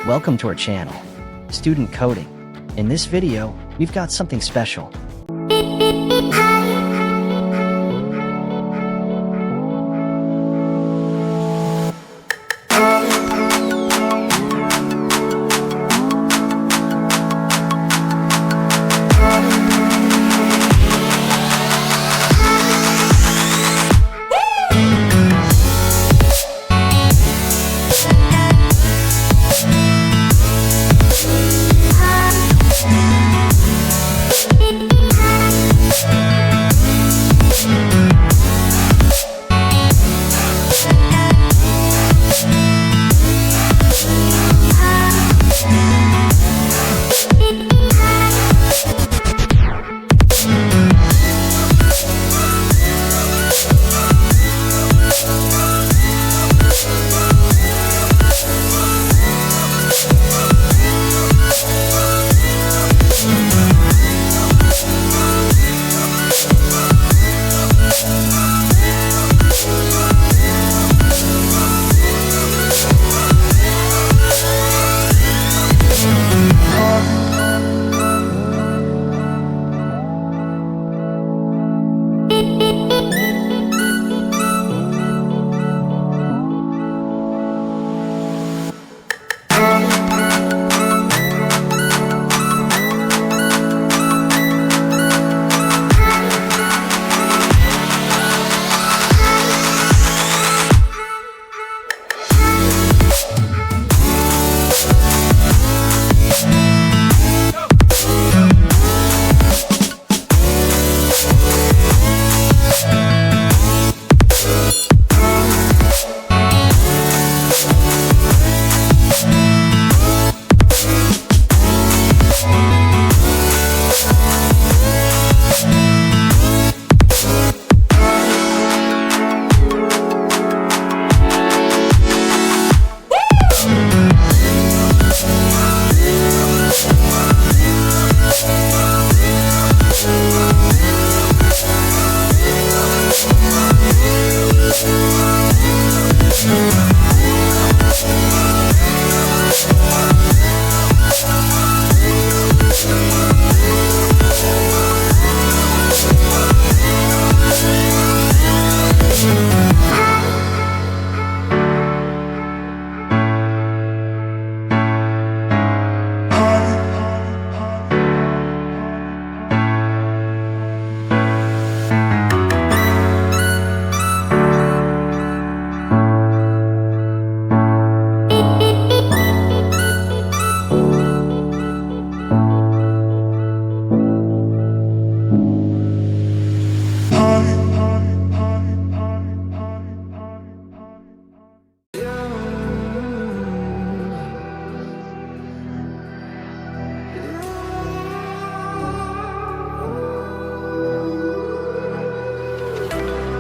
Welcome to our channel, Student Coding. In this video, we've got something special.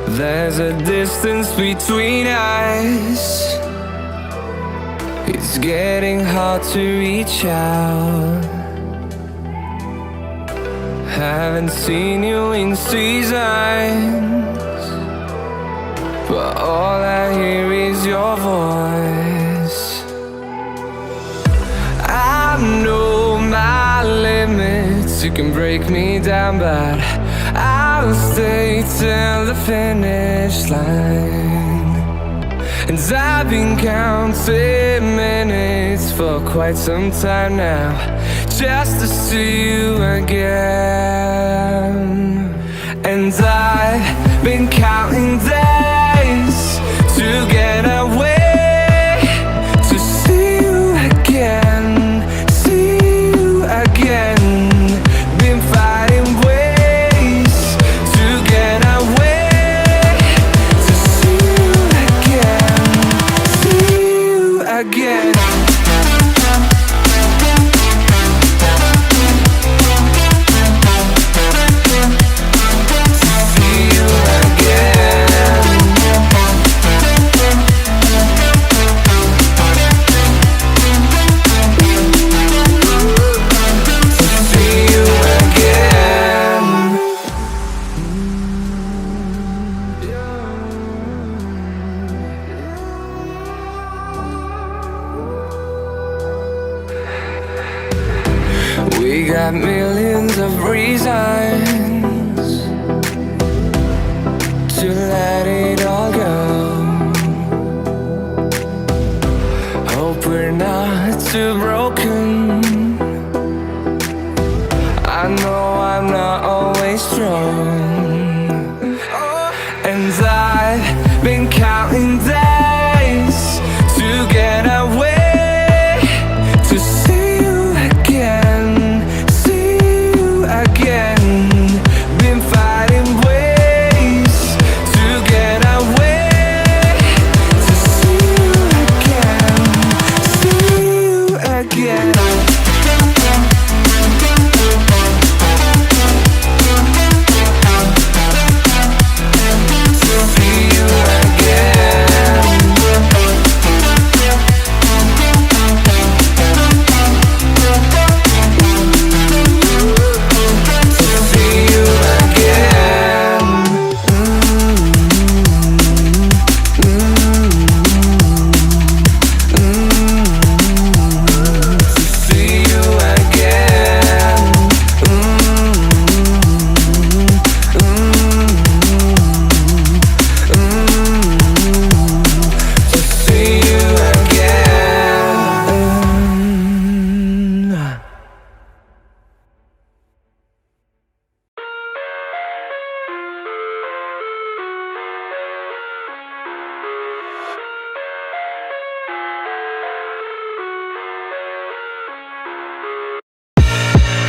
There's a distance between us. It's getting hard to reach out. Haven't seen you in seasons, but all I hear is your voice. I know my limits, you can break me down, but I'll stay till the finish line. And I've been counting minutes for quite some time now, just to see you again. And I've been counting days to get away, to see you again, see you again. Been fighting ways to get away, to see you again, see you again. See you again. got millions of reasons to let it all go. Hope we're not too broken. I know I'm not always strong, and I've been counting days to get away, to see you again, see you again. Been fighting ways to get away, to see you again, see you again.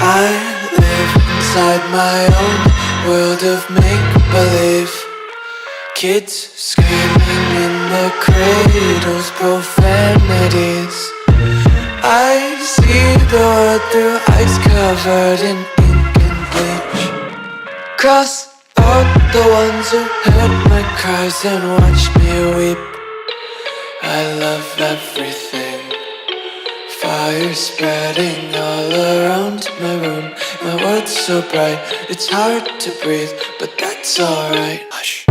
I live inside my own world of make-believe. Kids screaming in their cradles, profanities. I see the world through ice covered in ink and bleach. Cross out the ones who heard my cries and watched me weep. I love everything. Fire spreading all around my room. My world's so bright, it's hard to breathe, but that's alright. Hush.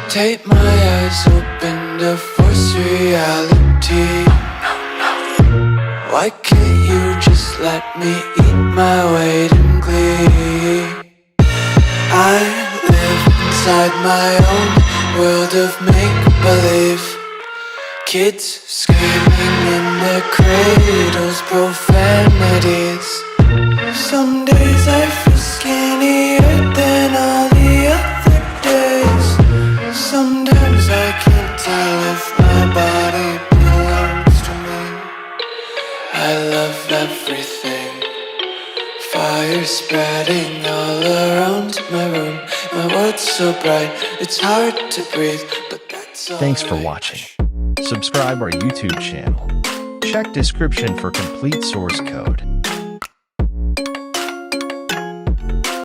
Tape my eyes open to force reality. Why can't you just let me eat my weight in glee? I live inside my own world of make-believe. Kids screaming in their cradles, profanities. Some days I feel skinnier than all the other days. Sometimes I can't tell if my body belongs to me. I love everything. Fire spreading all around my room. My world's so bright, it's hard to breathe, but that's all. Thanks for watching. Subscribe our YouTube channel. Check description for complete source code.